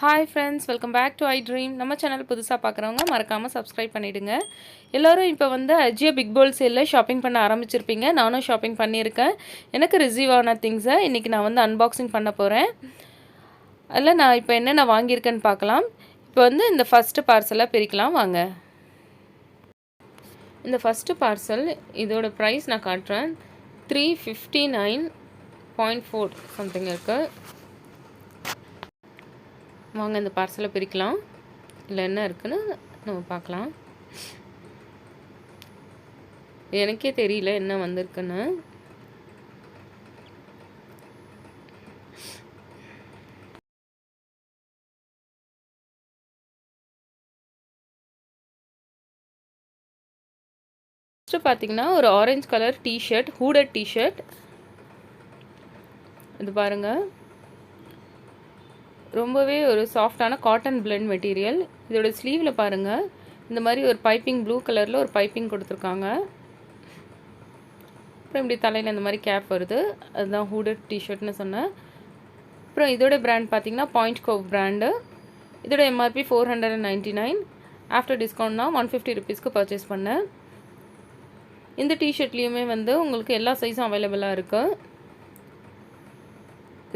Hi friends, welcome back to I dream. நம்ம channel புதுசாக பார்க்குறவங்க மறக்காமல் சப்ஸ்கிரைப் பண்ணிவிடுங்க. எல்லோரும் இப்போ வந்து அஜியோ பிக்போல்ட் சேலில் ஷாப்பிங் பண்ண ஆரம்பிச்சிருப்பீங்க. நானும் ஷாப்பிங் பண்ணியிருக்கேன். எனக்கு ரிசீவ் ஆன திங்ஸை இன்றைக்கி நான் வந்து அன்பாக்சிங் பண்ண போகிறேன். அதில் நான் இப்போ என்னென்ன வாங்கியிருக்கேன்னு பார்க்கலாம். இப்போ வந்து இந்த ஃபஸ்ட்டு பார்சலாக பிரிக்கலாம் வாங்க. இந்த ஃபஸ்ட்டு பார்சல் இதோட ப்ரைஸ் நான் காட்டுறேன். 359.4 சம்திங் இருக்குது. வாங்க இந்த பார்சலை பிரிக்கலாம். இல்லை என்ன இருக்குன்னு நம்ம பார்க்கலாம். எனக்கே தெரியல என்ன வந்திருக்குன்னு. ஃபஸ்ட்டு பார்த்தீங்கன்னா ஒரு orange colour T shirt, hooded T shirt. இது பாருங்கள், ரொம்பவே ஒரு சாஃப்டான காட்டன் பிளெண்ட் மெட்டீரியல். இதோட ஸ்லீவில் பாருங்கள், இந்த மாதிரி ஒரு பைப்பிங் ப்ளூ கலரில் ஒரு பைப்பிங் கொடுத்துருக்காங்க. அப்புறம் இப்படி தலையில் இந்த மாதிரி கேப் வருது. அதுதான் ஹூடட் டிஷர்ட்னு சொன்னேன். அப்புறம் இதோட பிராண்ட் பார்த்தீங்கன்னா பாயிண்ட் கோவ் பிராண்டு. இதோட எம்ஆர்பி 499. ஆஃப்டர் டிஸ்கவுண்ட்னா 150 ருபீஸ்க்கு பர்ச்சேஸ் பண்ணேன். இந்த டிஷர்ட்லேயுமே வந்து உங்களுக்கு எல்லா சைஸும் அவைலபிளாக இருக்குது.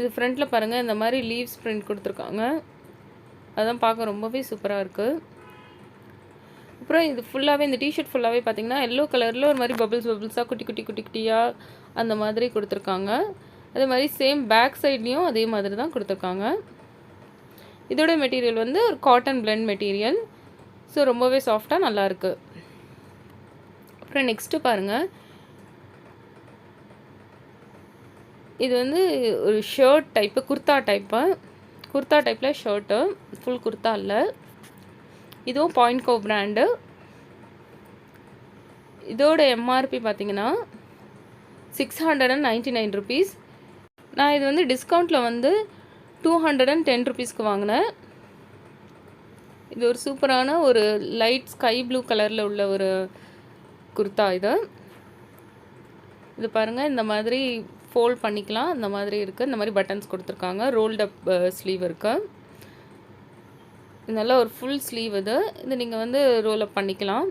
இது ஃப்ரண்ட்டில் பாருங்கள், இந்த மாதிரி லீவ்ஸ் பிரிண்ட் கொடுத்துருக்காங்க. அதான் பார்க்க ரொம்பவே சூப்பராக இருக்குது. அப்புறம் இது ஃபுல்லாகவே, இந்த டிஷர்ட் ஃபுல்லாகவே பார்த்திங்கன்னா எல்லோ கலரில் ஒரு மாதிரி பபிள்ஸாக குட்டியாக அந்த மாதிரி கொடுத்துருக்காங்க. அதே மாதிரி சேம் பேக் சைட்லேயும் அதே மாதிரி தான் கொடுத்துருக்காங்க. இதோட மெட்டீரியல் வந்து ஒரு காட்டன் பிளெண்ட் மெட்டீரியல். ஸோ ரொம்பவே சாஃப்டாக நல்லாயிருக்கு. அப்புறம் நெக்ஸ்ட்டு பாருங்கள், இது வந்து ஒரு ஷர்ட் டைப்பு, குர்த்தா டைப்பில் ஷர்ட்டு, ஃபுல் குர்த்தா இல்லை. இதுவும் பாயிண்ட் கோவ் பிராண்டு. இதோட எம்ஆர்பி பார்த்தீங்கன்னா 699 ருபீஸ். நான் இது வந்து டிஸ்கவுண்ட்டில் வந்து 210 ருபீஸ்க்கு வாங்கினேன். இது ஒரு சூப்பரான ஒரு லைட் ஸ்கை ப்ளூ கலரில் உள்ள ஒரு குர்த்தா. இது பாருங்கள், இந்த மாதிரி ஃபோல்ட் பண்ணிக்கலாம். இந்த மாதிரி இருக்குது. இந்த மாதிரி பட்டன்ஸ் கொடுத்துருக்காங்க. ரோல்ட் அப் ஸ்லீவ் இருக்குது. நல்லா ஒரு ஃபுல் ஸ்லீவ் இது நீங்கள் வந்து ரோல் அப் பண்ணிக்கலாம்.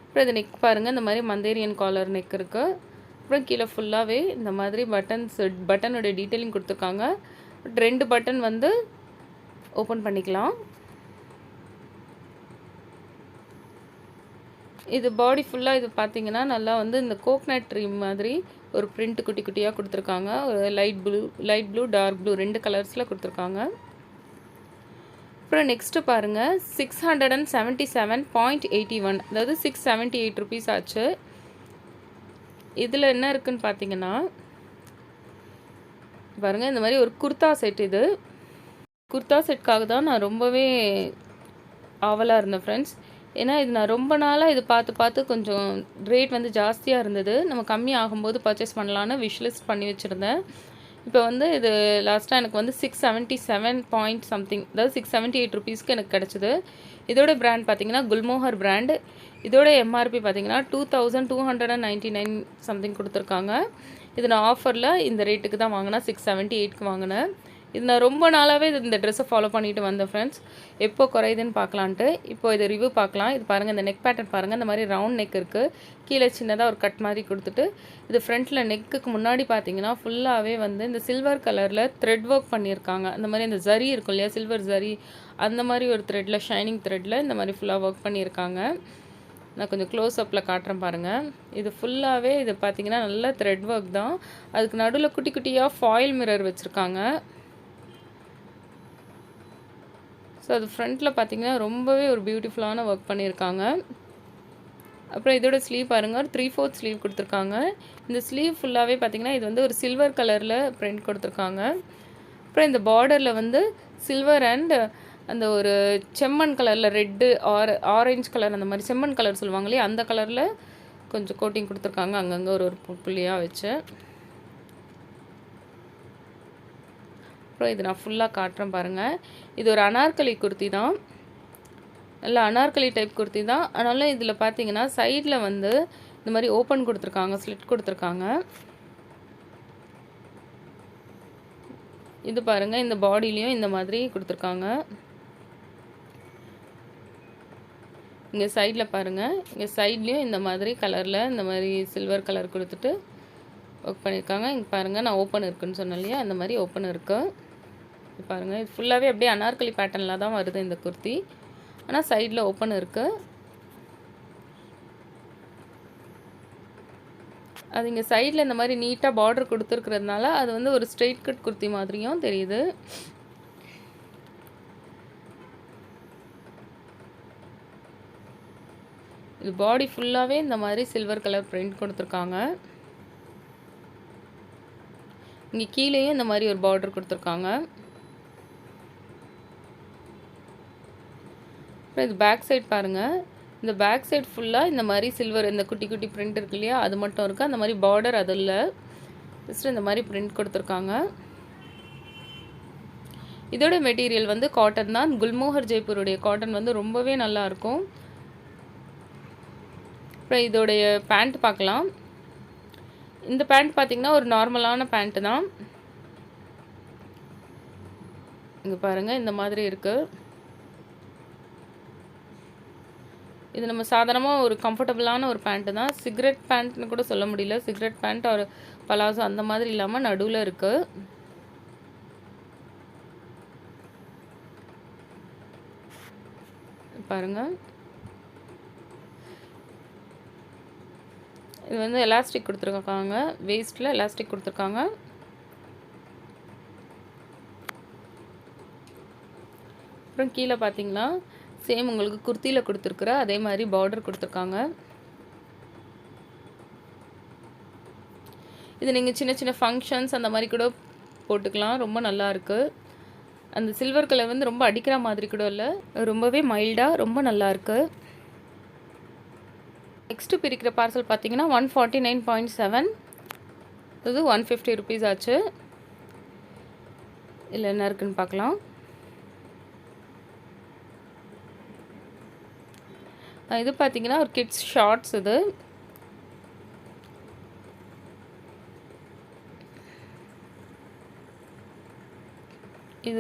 அப்புறம் இது நெக் பாருங்கள், இந்த மாதிரி மந்தேரியன் காலர் நெக் இருக்குது. அப்புறம் கீழே ஃபுல்லாகவே இந்த மாதிரி பட்டனோட டீட்டெயிலிங் கொடுத்துருக்காங்க. 2 பட்டன் வந்து ஓப்பன் பண்ணிக்கலாம். இது பாடி ஃபுல்லாக இது பார்த்தீங்கன்னா நல்லா வந்து இந்த கோக்னட் ட்ரீ மாதிரி ஒரு பிரிண்ட் குட்டியாக கொடுத்துருக்காங்க. ஒரு லைட் ப்ளூ டார்க் ப்ளூ 2 கலர்ஸில் கொடுத்துருக்காங்க. அப்புறம் நெக்ஸ்ட்டு பாருங்கள், 677.81, அதாவது 678 ருபீஸ் ஆச்சு. இதில் என்ன இருக்குதுன்னு பார்த்தீங்கன்னா பாருங்கள், இந்த மாதிரி ஒரு குர்த்தா செட். இது குர்த்தா செட்காக தான் நான் ரொம்பவே ஆவலாக இருந்தேன் ஃப்ரெண்ட்ஸ். ஏன்னா இது நான் ரொம்ப நாளாக இது பார்த்து கொஞ்சம் ரேட் வந்து ஜாஸ்தியாக இருந்தது. நம்ம கம்மி ஆகும்போது பர்ச்சேஸ் பண்ணலான்னு விஷ்லிஸ்ட் பண்ணி வச்சுருந்தேன். இப்போ வந்து இது லாஸ்ட்டாக எனக்கு வந்து 677 பாயிண்ட் சம்திங், அதாவது 678 ருபீஸ்க்கு எனக்கு கிடச்சிது. இதோட பிராண்ட் பார்த்திங்கன்னா குல்மோஹர் பிராண்டு. இதோட எம்ஆர்பி பார்த்திங்கன்னா 2299 சம்திங் கொடுத்துருக்காங்க. இது நான் ஆஃபரில் இந்த ரேட்டுக்கு தான் வாங்கினேன், 678க்கு வாங்கினேன். இது நான் ரொம்ப நாளாகவே இந்த ட்ரெஸ்ஸை ஃபாலோ பண்ணிட்டு வந்தேன் ஃப்ரெண்ட்ஸ். எப்போ குறையுதுன்னு பார்க்கலான்ட்டு இப்போ இதை ரிவ்யூ பார்க்கலாம். இது பாருங்கள், இந்த நெக் பேட்டர்ன் பாருங்கள். இந்த மாதிரி ரவுண்ட் நெக் இருக்குது. கீழே சின்னதாக ஒரு கட் மாதிரி கொடுத்துட்டு, இது ஃப்ரண்ட்டில் நெக்குக்கு முன்னாடி பார்த்தீங்கன்னா ஃபுல்லாகவே வந்து இந்த சில்வர் கலரில் த்ரெட் ஒர்க் பண்ணியிருக்காங்க. அந்த மாதிரி இந்த ஜரி இருக்கும் இல்லையா, சில்வர் ஜரி, அந்த மாதிரி ஒரு த்ரெட்டில், ஷைனிங் த்ரெட்டில் இந்த மாதிரி ஃபுல்லாக ஒர்க் பண்ணியிருக்காங்க. நான் கொஞ்சம் க்ளோஸ் அப்பில் காட்டுறேன் பாருங்கள். இது ஃபுல்லாகவே இது பார்த்திங்கன்னா நல்ல த்ரெட் ஒர்க் தான். அதுக்கு நடுவில் குட்டியாக ஃபாயில் மிரர் வச்சுருக்காங்க. ஸோ அது ஃப்ரண்ட்டில் பார்த்திங்கன்னா ரொம்பவே ஒரு பியூட்டிஃபுல்லான ஒர்க் பண்ணியிருக்காங்க. அப்புறம் இதோட ஸ்லீவ் பாருங்கள், ஒரு 3/4 ஸ்லீவ் கொடுத்துருக்காங்க. இந்த ஸ்லீவ் ஃபுல்லாகவே பார்த்திங்கன்னா இது வந்து ஒரு சில்வர் கலரில் பிரிண்ட் கொடுத்துருக்காங்க. அப்புறம் இந்த பார்டரில் வந்து சில்வர் அண்ட் அந்த ஒரு செம்மண் கலரில் ரெட்டு ஆரஞ்சு கலர், அந்த மாதிரி செம்மண் கலர் சொல்லுவாங்க இல்லையா, அந்த கலரில் கொஞ்சம் கோட்டிங் கொடுத்துருக்காங்க அங்கங்கே ஒரு புள்ளியாக வச்சு. அப்புறம் இது நான் ஃபுல்லாக காட்டுறேன் பாருங்கள். இது ஒரு அனார்கலி குர்த்தி தான், நல்ல அனார்கலி டைப் குர்த்தி தான். அதனால் இதில் பார்த்தீங்கன்னா சைடில் வந்து இந்த மாதிரி ஓப்பன் கொடுத்துருக்காங்க, ஸ்லிட் கொடுத்துருக்காங்க. இது பாருங்கள், இந்த பாடியிலையும் இந்த மாதிரி கொடுத்துருக்காங்க. இங்கே சைடில் பாருங்கள், இங்கே சைட்லேயும் இந்த மாதிரி கலரில் இந்த மாதிரி சில்வர் கலர் கொடுத்துட்டு ஒர்க் பண்ணியிருக்காங்க. இங்கே பாருங்கள், நான் ஓப்பன் இருக்குன்னு சொன்னேன் இல்லையா, அந்த மாதிரி ஓப்பன் இருக்குது. பாருங்கள், இது ஃபுல்லாகவே அப்படியே அனார்கலி பேட்டர்னில் தான் வருது இந்த குர்த்தி. ஆனால் சைடில் ஓப்பன் இருக்குது. அது இங்கே சைடில் இந்த மாதிரி நீட்டாக பார்டர் கொடுத்துருக்கிறதுனால அது வந்து ஒரு ஸ்ட்ரெயிட் கட் குர்த்தி மாதிரியும் தெரியுது. இது பாடி ஃபுல்லாகவே இந்த மாதிரி சில்வர் கலர் பிரிண்ட் கொடுத்துருக்காங்க. இங்கே கீழேயும் இந்த மாதிரி ஒரு பார்டர் கொடுத்துருக்காங்க. அப்புறம் இது பேக் சைட் பாருங்கள். இந்த பேக் சைட் ஃபுல்லாக இந்த மாதிரி சில்வர் இந்த குட்டி குட்டி பிரிண்ட் இருக்கு இல்லையா, அது மட்டும் இருக்குது. அந்த மாதிரி பார்டர் அது இல்லை, ஜஸ்ட் இந்த மாதிரி பிரிண்ட் கொடுத்துருக்காங்க. இதோட மெட்டீரியல் வந்து காட்டன் தான். குல்மோஹர் ஜெய்ப்பூருடைய காட்டன் வந்து ரொம்பவே நல்லாயிருக்கும். அப்புறம் இதோடைய பேண்ட் பார்க்கலாம். இந்த பேண்ட் பார்த்திங்கன்னா ஒரு நார்மலான பேண்ட்டு தான். இங்கே பாருங்கள், இந்த மாதிரி இருக்குது. இது நம்ம சாதாரணமாக ஒரு கம்ஃபர்டபுளான ஒரு பேண்ட்டு தான். சிகரெட் பேண்ட்னு கூட சொல்ல முடியல. சிகரெட் பேண்ட் ஒரு பலாசோ அந்த மாதிரி இல்லாமல் நடுவில் இருக்குது. பாருங்கள், இது வந்து எலாஸ்டிக் கொடுத்துருக்காங்க. வேஸ்ட்டில் எலாஸ்டிக் கொடுத்துருக்காங்க. அப்புறம் கீழே பார்த்தீங்கன்னா சேம் உங்களுக்கு குர்த்தியில் கொடுத்துருக்குற அதே மாதிரி பார்டர் கொடுத்துருக்காங்க. இது நீங்கள் சின்ன சின்ன ஃபங்க்ஷன்ஸ் அந்த மாதிரி கூட போட்டுக்கலாம். ரொம்ப நல்லாயிருக்கு. அந்த சில்வர் கலர் வந்து ரொம்ப அடிக்கிற மாதிரி கூட இல்லை, ரொம்பவே மைல்டாக ரொம்ப நல்லாயிருக்கு. நெக்ஸ்ட்டு பிரிக்கிற பார்சல் பார்த்தீங்கன்னா 149.7, இது 150 ருபீஸ் ஆச்சு. இதில் என்ன இருக்குன்னு பார்க்கலாம். இது பார்த்தீங்கன்னா ஒரு கிட்ஸ் ஷார்ட்ஸ். இது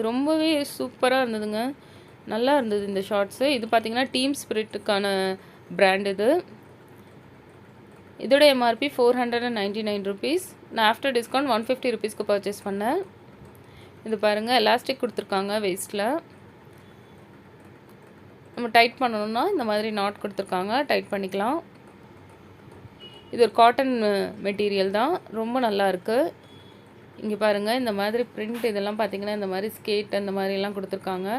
ரொம்பவே சூப்பராக இருந்ததுங்க, நல்லா இருந்தது இந்த ஷார்ட்ஸு. இது பார்த்தீங்கன்னா டீம் ஸ்பிரிட்டுக்கான பிராண்ட். இதோட எம்ஆர்பி 499 ருபீஸ். நான் ஆஃப்டர் டிஸ்கவுண்ட் 150 ருபீஸ்க்கு பர்ச்சேஸ் பண்ணேன். இது பாருங்கள், எலாஸ்டிக் கொடுத்துருக்காங்க வேஸ்ட்டில். நம்ம டைட் பண்ணணும்னா இந்த மாதிரி நாட் கொடுத்துருக்காங்க, டைட் பண்ணிக்கலாம். இது ஒரு காட்டன் மெட்டீரியல் தான், ரொம்ப நல்லா இருக்குது. இங்கே பாருங்கள், இந்த மாதிரி பிரிண்ட் இதெல்லாம் பார்த்தீங்கன்னா இந்த மாதிரி ஸ்கேட் அந்த மாதிரிலாம் கொடுத்துருக்காங்க.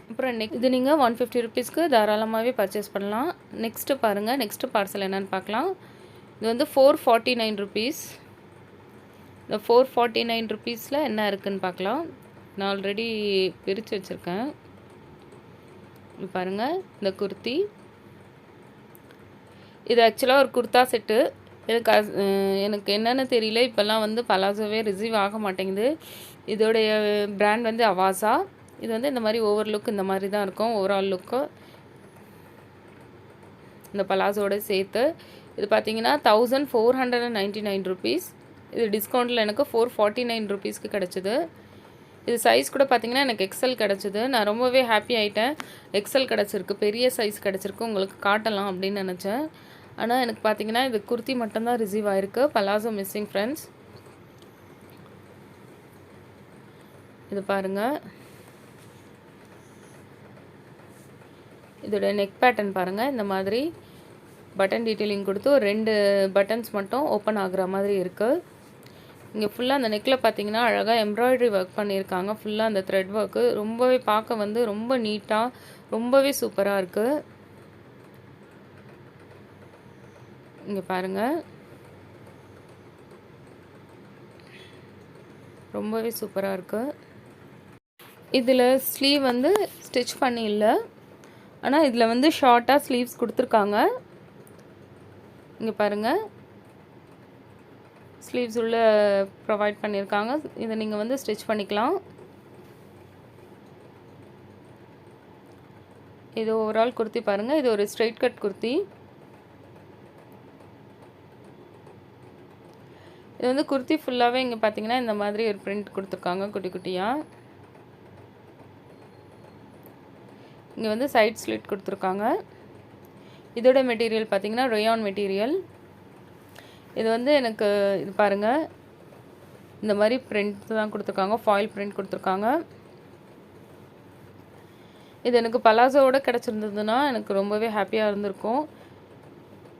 அப்புறம் இது நீங்கள் 150 ருபீஸ்க்கு தாராளமாகவே பர்ச்சேஸ் பண்ணலாம். நெக்ஸ்ட்டு பாருங்கள், நெக்ஸ்ட்டு பார்சல் என்னென்னு பார்க்கலாம். இது வந்து 449 ருபீஸ். இந்த 449 ருபீஸில் என்ன இருக்குதுன்னு பார்க்கலாம். நான் ஆல்ரெடி பிரித்து வச்சுருக்கேன். இது பாருங்கள், இந்த குர்த்தி. இது ஆக்சுவலாக ஒரு குர்த்தா செட்டு. எனக்கு என்னென்னு தெரியல, இப்போல்லாம் வந்து பலாசோவே ரிசீவ் ஆக மாட்டேங்குது. இதோடைய பிராண்ட் வந்து அவாசா. இது வந்து இந்த மாதிரி ஓவர் லுக் இந்த மாதிரி தான் இருக்கும், ஓவரால் லுக்கு இந்த பலாசோட சேர்த்து. இது பார்த்தீங்கன்னா 1499 ருபீஸ். இது டிஸ்கவுண்ட்டில் எனக்கு 449 ருபீஸ்க்கு கிடச்சிது. இது சைஸ் கூட பார்த்தீங்கன்னா எனக்கு எக்ஸல் கிடச்சிது. நான் ரொம்பவே ஹாப்பி ஆகிட்டேன். எக்ஸல் கிடச்சிருக்கு, பெரிய சைஸ் கிடச்சிருக்கு, உங்களுக்கு காட்டலாம் அப்படின்னு நினச்சேன். ஆனால் எனக்கு பார்த்தீங்கன்னா இது குர்த்தி மட்டும்தான் ரிசீவ் ஆகிருக்கு, பலாசோ மிஸ்ஸிங் ஃப்ரெண்ட்ஸ். இது பாருங்கள், இதோட நெக் பேட்டர்ன் பாருங்கள். இந்த மாதிரி பட்டன் டீட்டெயிலிங் கொடுத்து ஒரு 2 பட்டன்ஸ் மட்டும் ஓப்பன் ஆகுற மாதிரி இருக்குது. இங்கே ஃபுல்லாக அந்த நெக்கில் பார்த்தீங்கன்னா அழகாக எம்ப்ராய்டரி ஒர்க் பண்ணியிருக்காங்க. ஃபுல்லாக அந்த த்ரெட் ஒர்க்கு ரொம்பவே பார்க்க வந்து ரொம்ப நீட்டாக ரொம்பவே சூப்பராக இருக்குது. இங்கே பாருங்கள், ரொம்பவே சூப்பராக இருக்குது. இதில் ஸ்லீவ் வந்து ஸ்டிச் பண்ணி இல்லை, ஆனால் இதில் வந்து ஷார்ட்டாக ஸ்லீவ்ஸ் கொடுத்துருக்காங்க. இங்கே பாருங்கள், ஸ்லீவ்ஸ் உள்ள ப்ரொவைட் பண்ணியிருக்காங்க. இதை நீங்கள் வந்து ஸ்டிச் பண்ணிக்கலாம். இது ஓவரால் குர்த்தி பாருங்கள். இது ஒரு ஸ்ட்ரெயிட் கட் குர்த்தி. இது வந்து குர்த்தி ஃபுல்லாகவே இங்கே பார்த்தீங்கன்னா இந்த மாதிரி ஒரு பிரிண்ட் கொடுத்துருக்காங்க குட்டி குட்டியாக. இங்கே வந்து சைட் ஸ்லிட் கொடுத்துருக்காங்க. இதோட மெட்டீரியல் பார்த்தீங்கன்னா ரயான் மெட்டீரியல். இது வந்து எனக்கு இது பாருங்கள், இந்த மாதிரி பிரிண்ட் தான் கொடுத்துருக்காங்க, ஃபாயில் பிரிண்ட் கொடுத்துருக்காங்க. இது எனக்கு பலாசோவோட கிடச்சிருந்ததுன்னா எனக்கு ரொம்பவே ஹாப்பியாக இருந்திருக்கும்.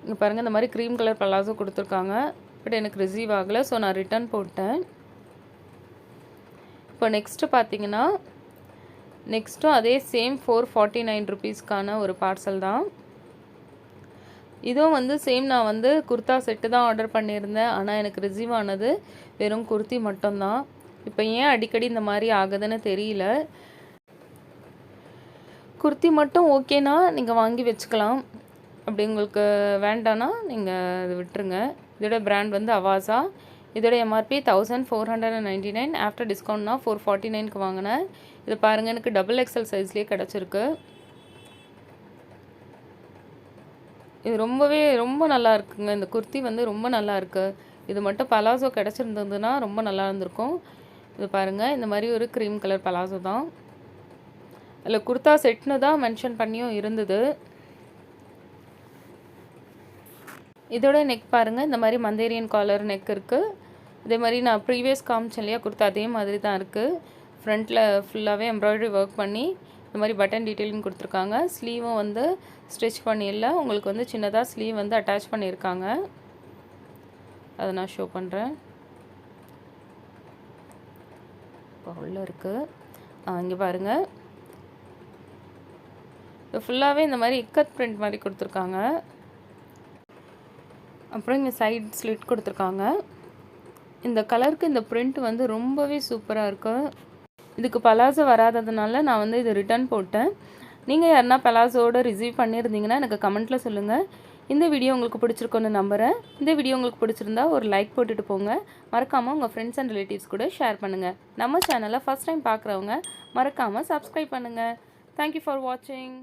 இங்கே பாருங்கள், இந்த மாதிரி க்ரீம் கலர் பலாசோ கொடுத்துருக்காங்க. பட் எனக்கு ரிசீவ் ஆகலை, ஸோ நான் ரிட்டர்ன் போட்டேன். இப்போ நெக்ஸ்ட்டு பார்த்தீங்கன்னா நெக்ஸ்ட்டும் அதே சேம் 449 ருபீஸ்க்கான ஒரு பார்சல் தான். இதுவும் வந்து சேம், நான் வந்து குர்தா செட்டு தான் ஆர்டர் பண்ணியிருந்தேன். ஆனால் எனக்கு ரிசீவ் ஆனது வெறும் குர்த்தி மட்டும்தான். இப்போ ஏன் அடிக்கடி இந்த மாதிரி ஆகுதுன்னு தெரியல. குர்த்தி மட்டும் ஓகேனா நீங்கள் வாங்கி வச்சுக்கலாம். அப்படி உங்களுக்கு வேண்டான்னா நீங்கள் இது விட்டுருங்க. இதோட பிராண்ட் வந்து அவாசா. இதோட எம்ஆர்பி 1499. ஆஃப்டர் டிஸ்கவுண்ட்னா 449க்கு வாங்கினேன். இது பாருங்கள், எனக்கு XXL சைஸ்லேயே கிடச்சிருக்கு. இது ரொம்ப நல்லா இருக்குங்க. இந்த குர்த்தி வந்து ரொம்ப நல்லா இருக்கு. இது மட்டும் பலாசோ கிடச்சிருந்ததுன்னா ரொம்ப நல்லா இருந்திருக்கும். இது பாருங்கள், இந்த மாதிரி ஒரு க்ரீம் கலர் பலாசோ தான். அதில் குர்தா செட்னு தான் மென்ஷன் பண்ணியும் இருந்தது. இதோட நெக் பாருங்கள், இந்த மாதிரி மந்தேரியன் காலர் நெக் இருக்குது. இதே மாதிரி நான் ப்ரீவியஸ் காமிச்சேன் இல்லையா குர்தா, அதே மாதிரி தான் இருக்குது. ஃப்ரண்ட்டில் ஃபுல்லாகவே எம்ப்ராய்டரி ஒர்க் பண்ணி இந்த மாதிரி பட்டன் டீட்டெயிலிங் கொடுத்துருக்காங்க. ஸ்லீவும் வந்து ஸ்டிச் பண்ணிடல, உங்களுக்கு வந்து சின்னதாக ஸ்லீவ் வந்து அட்டாச் பண்ணியிருக்காங்க. அதை நான் ஷோ பண்ணுறேன். இப்போ உள்ளே இருக்குது, இங்கே பாருங்கள். இது ஃபுல்லாகவே இந்த மாதிரி இக்கத் பிரிண்ட் மாதிரி கொடுத்துருக்காங்க. அப்புறம் இங்கே சைட் ஸ்லிட் கொடுத்துருக்காங்க. இந்த கலருக்கு இந்த பிரிண்ட் வந்து ரொம்பவே சூப்பராக இருக்குது. இதுக்கு பலாசோ வராததுனால நான் வந்து இது ரிட்டர்ன் போட்டேன். நீங்கள் யாருன்னா பலாசோவோட ரிசீவ் பண்ணியிருந்தீங்கன்னா எனக்கு கமெண்ட்டில் சொல்லுங்கள். இந்த வீடியோ உங்களுக்கு பிடிச்சிருக்கோன்னு நம்புகிறேன். இந்த வீடியோ உங்களுக்கு பிடிச்சிருந்தா ஒரு லைக் போட்டுட்டு போங்க. மறக்காமல் உங்கள் ஃப்ரெண்ட்ஸ் அண்ட் ரிலேட்டிவ்ஸ் கூட ஷேர் பண்ணுங்கள். நம்ம சேனலை ஃபஸ்ட் டைம் பார்க்குறவங்க மறக்காமல் சப்ஸ்கிரைப் பண்ணுங்கள். தேங்க்யூ ஃபார் வாட்சிங்.